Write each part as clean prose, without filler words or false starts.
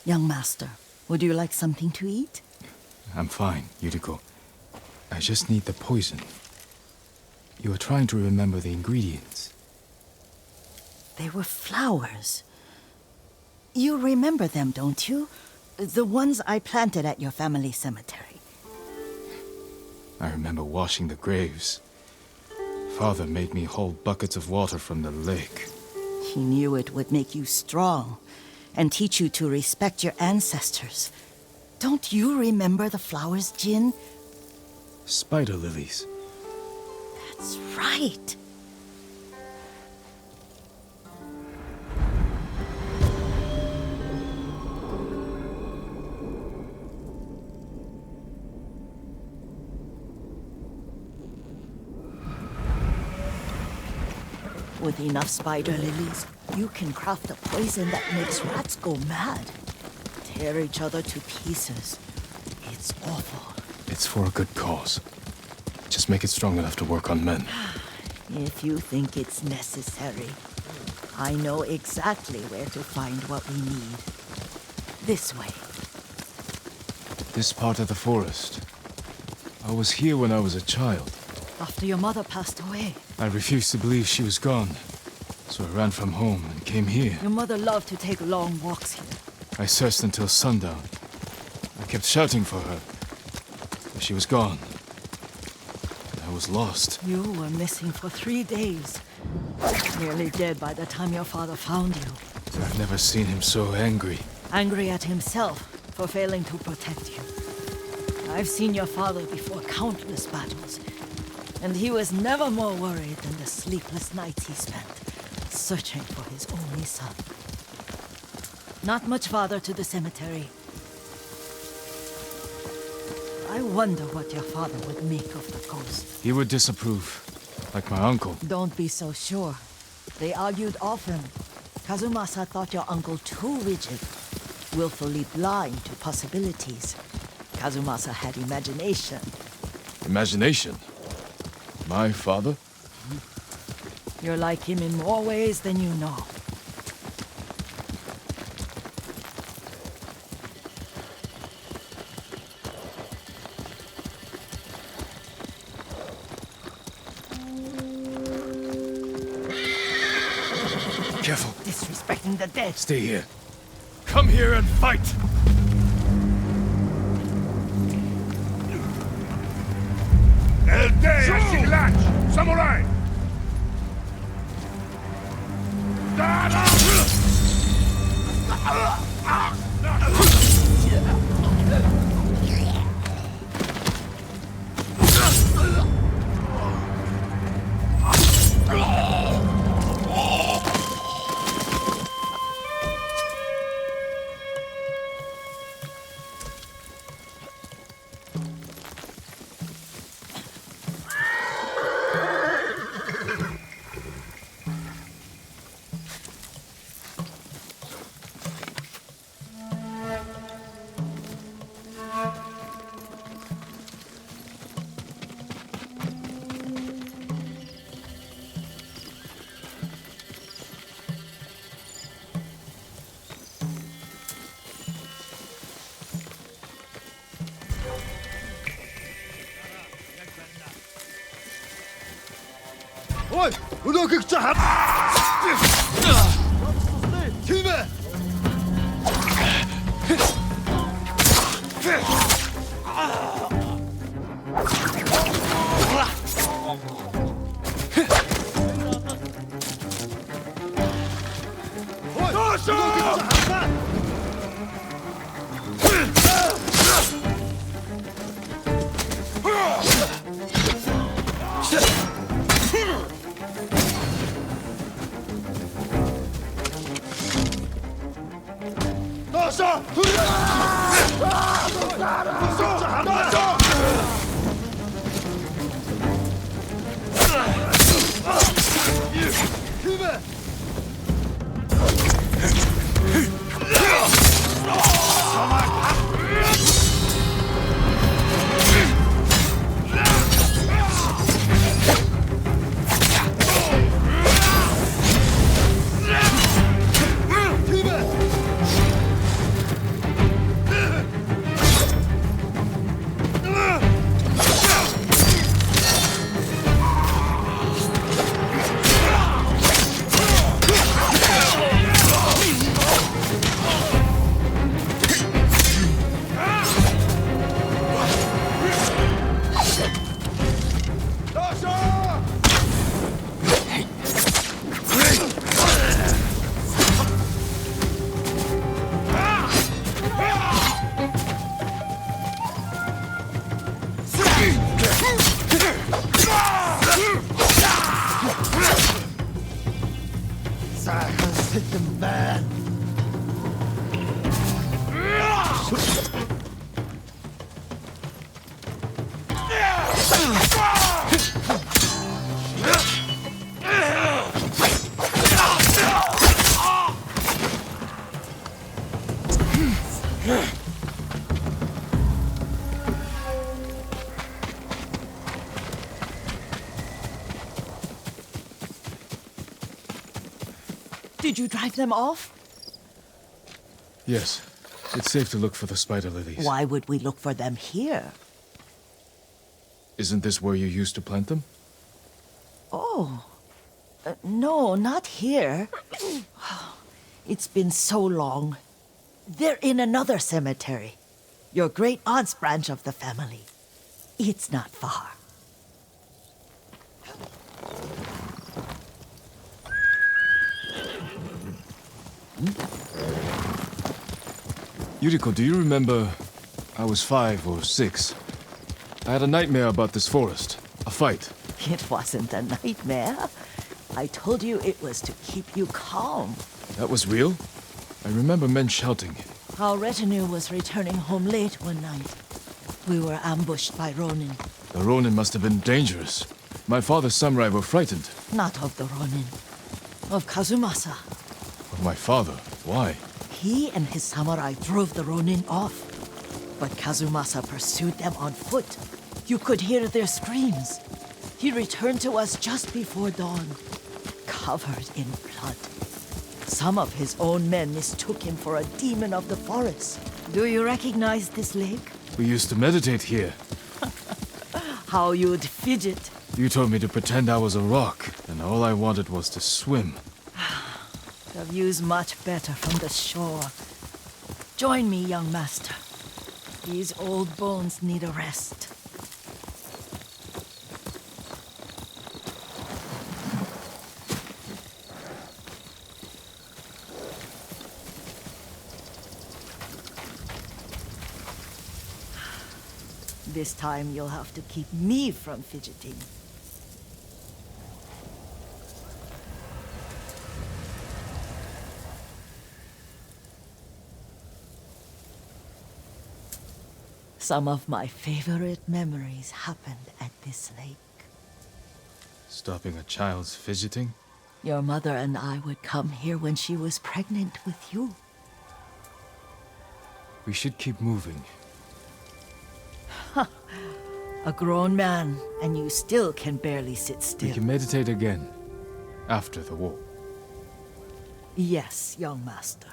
Young master, would you like something to eat? I'm fine, Yuriko. I just need the poison. You were trying to remember the ingredients. They were flowers. You remember them, don't you? The ones I planted at your family cemetery. I remember washing the graves. Father made me hold buckets of water from the lake. He knew it would make you strong and teach you to respect your ancestors. Don't you remember the flowers, Jin? Spider lilies. That's right. With enough spider lilies, you can craft a poison that makes rats go mad. Tear each other to pieces. It's awful. It's for a good cause. Just make it strong enough to work on men. If you think it's necessary, I know exactly where to find what we need. This way. This part of the forest. I was here when I was a child. After your mother passed away. I refused to believe she was gone. So I ran from home and came here. Your mother loved to take long walks here. I searched until sundown. I kept shouting for her. But she was gone. I was lost. You were missing for 3 days. Nearly dead by the time your father found you. I've never seen him so angry. Angry at himself for failing to protect you. I've seen your father before countless battles. And he was never more worried than the sleepless nights he spent searching for his only son. Not much farther to the cemetery. I wonder what your father would make of the ghost. He would disapprove, like my uncle. Don't be so sure. They argued often. Kazumasa thought your uncle too rigid, willfully blind to possibilities. Kazumasa had imagination. Imagination? My father? You're like him in more ways than you know. Careful. Disrespecting the dead. Stay here. Come here and fight! Samurai! Ой, өнөөхийг чи хав. Тийм ээ. Satan man. Did you drive them off? Yes. It's safe to look for the spider lilies. Why would we look for them here? Isn't this where you used to plant them? Oh. No, not here. It's been so long. They're in another cemetery. Your great-aunt's branch of the family. It's not far. Yuriko, do you remember? I was 5 or 6. I had a nightmare about this forest. A fight. It wasn't a nightmare. I told you it was to keep you calm. That was real? I remember men shouting. Our retinue was returning home late one night. We were ambushed by Ronin. The Ronin must have been dangerous. My father's samurai were frightened. Not of the Ronin. Of Kazumasa. Of my father? Why? He and his samurai drove the Ronin off. But Kazumasa pursued them on foot. You could hear their screams. He returned to us just before dawn, covered in blood. Some of his own men mistook him for a demon of the forest. Do you recognize this lake? We used to meditate here. How you'd fidget. You told me to pretend I was a rock, and all I wanted was to swim. The view's much better from the shore. Join me, young master. These old bones need a rest. This time you'll have to keep me from fidgeting. Some of my favorite memories happened at this lake. Stopping a child's fidgeting? Your mother and I would come here when she was pregnant with you. We should keep moving. A grown man, and you still can barely sit still. We can meditate again. After the war. Yes, young master.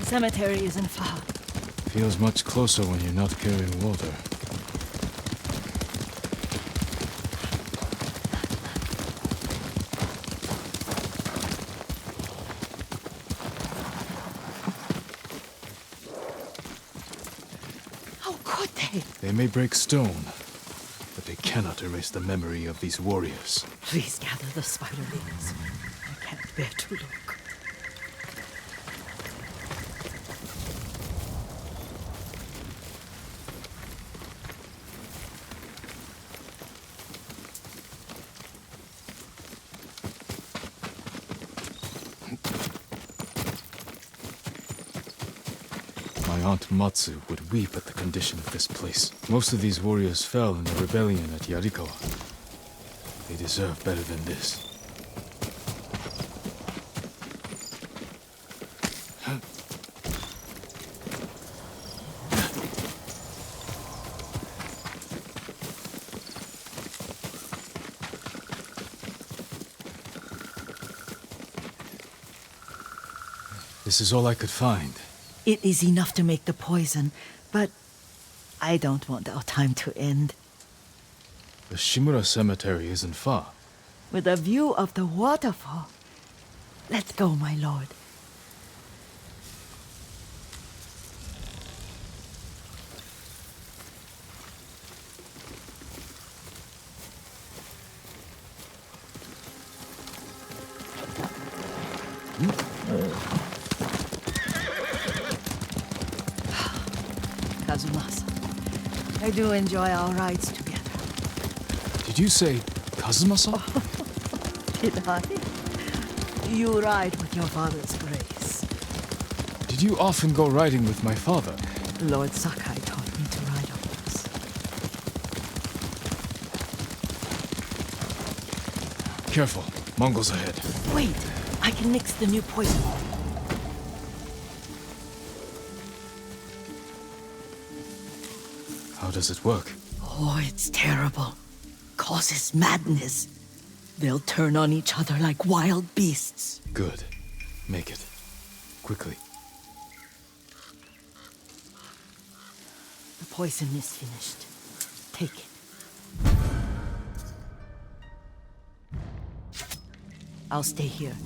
The cemetery isn't far. Feels much closer when you're not carrying water. How could they? They may break stone, but they cannot erase the memory of these warriors. Please gather the spider lilies. I can't bear to look. My aunt Matsu would weep at the condition of this place. Most of these warriors fell in the rebellion at Yarikawa. They deserve better than this. This is all I could find. It is enough to make the poison, but I don't want our time to end. The Shimura Cemetery isn't far. With a view of the waterfall. Let's go, my lord. Kazumasa, I do enjoy our rides together. Did you say Kazuma-san? Did I? You ride with your father's grace. Did you often go riding with my father? Lord Sakai taught me to ride a horse. Careful, Mongols ahead. Wait, I can mix the new poison. How does it work? Oh, it's terrible. Causes madness. They'll turn on each other like wild beasts. Good. Make it. Quickly. The poison is finished. Take it. I'll stay here.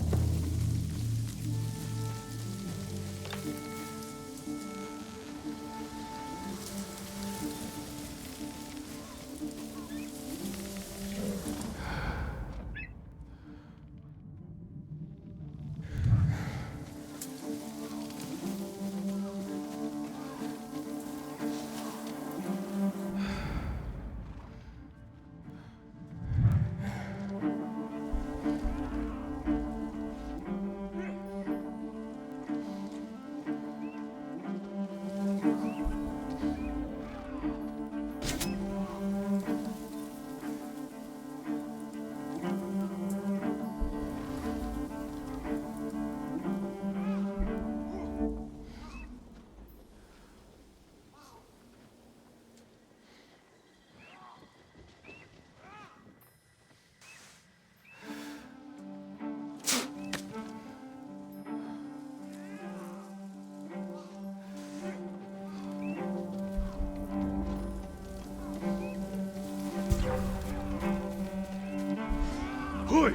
Hoi!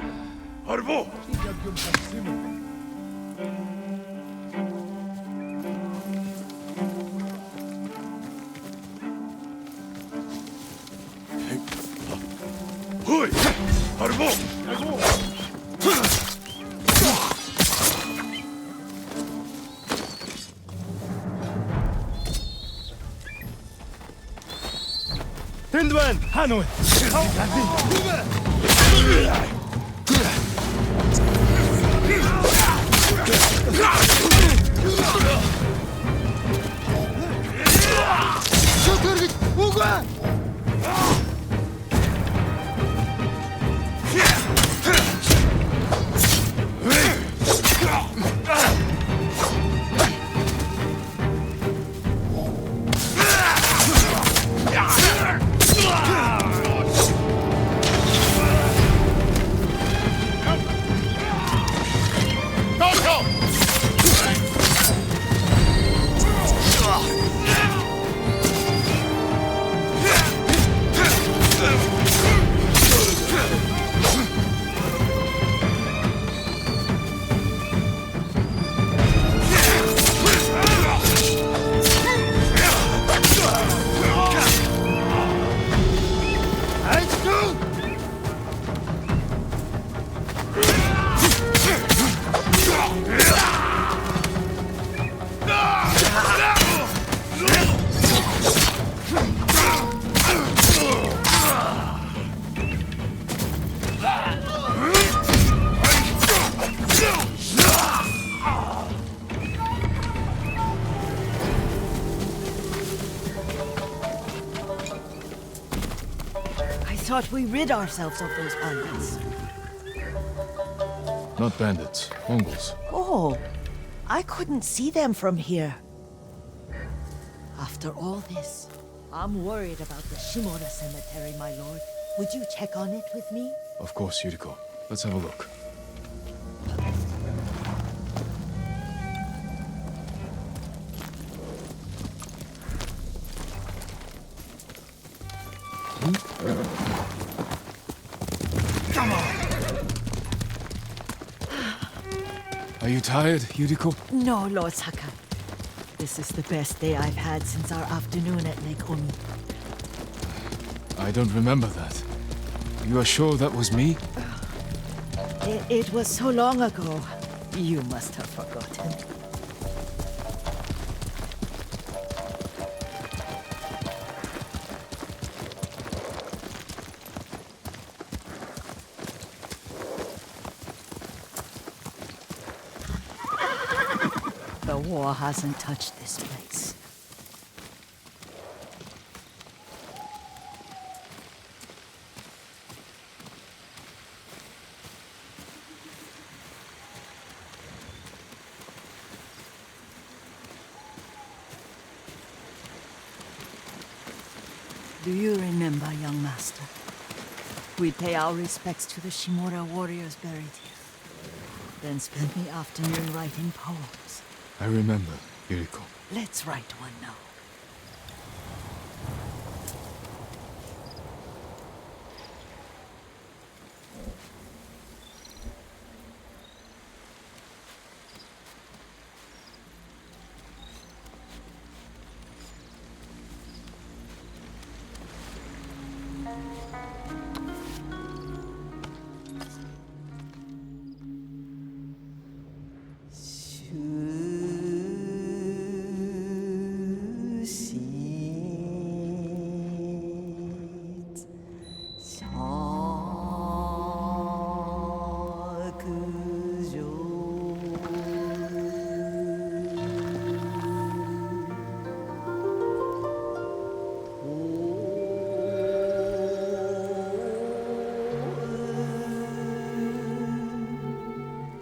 Arvo! Hoi! Arvo! Tindwen! Hanoi! Шутер! Уга! I thought we rid ourselves of those bandits. Not bandits, Mongols. Oh, I couldn't see them from here. After all this, I'm worried about the Shimura cemetery, my lord. Would you check on it with me? Of course, Yuriko. Let's have a look. Are you tired, Yuriko? No, Lord Sakai. This is the best day I've had since our afternoon at Lake Omi. I don't remember that. You are sure that was me? It was so long ago. You must have forgotten. The war hasn't touched this place. Do you remember, young master? We'd pay our respects to the Shimura warriors buried here. Then spend the afternoon writing poems. I remember, Yuriko. Let's write one now.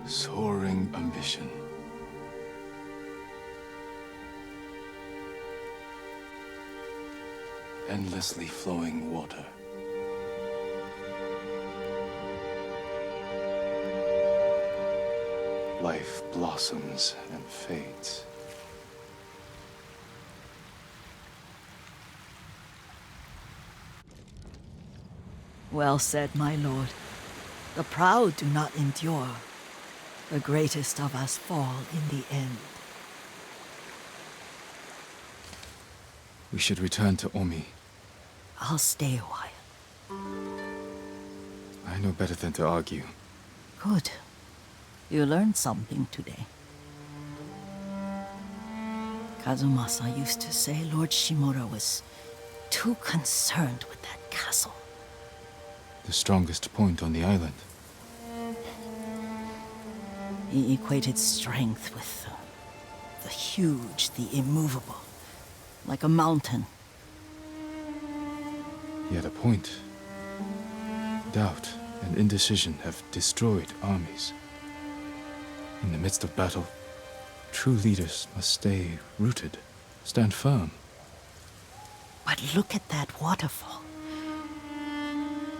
Soaring ambition. Endlessly flowing water. Life blossoms and fades. Well said, my lord. The proud do not endure. The greatest of us fall in the end. We should return to Omi. I'll stay a while. I know better than to argue. Good. You learned something today. Kazumasa used to say Lord Shimura was too concerned with that castle. The strongest point on the island. He equated strength with the huge, the immovable, like a mountain. Yet a point. Doubt and indecision have destroyed armies. In the midst of battle, true leaders must stay rooted, stand firm. But look at that waterfall.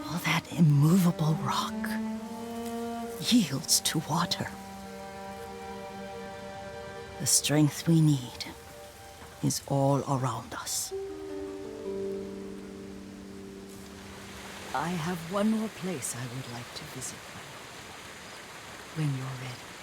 All that immovable rock yields to water. The strength we need is all around us. I have one more place I would like to visit, my lord, when you're ready.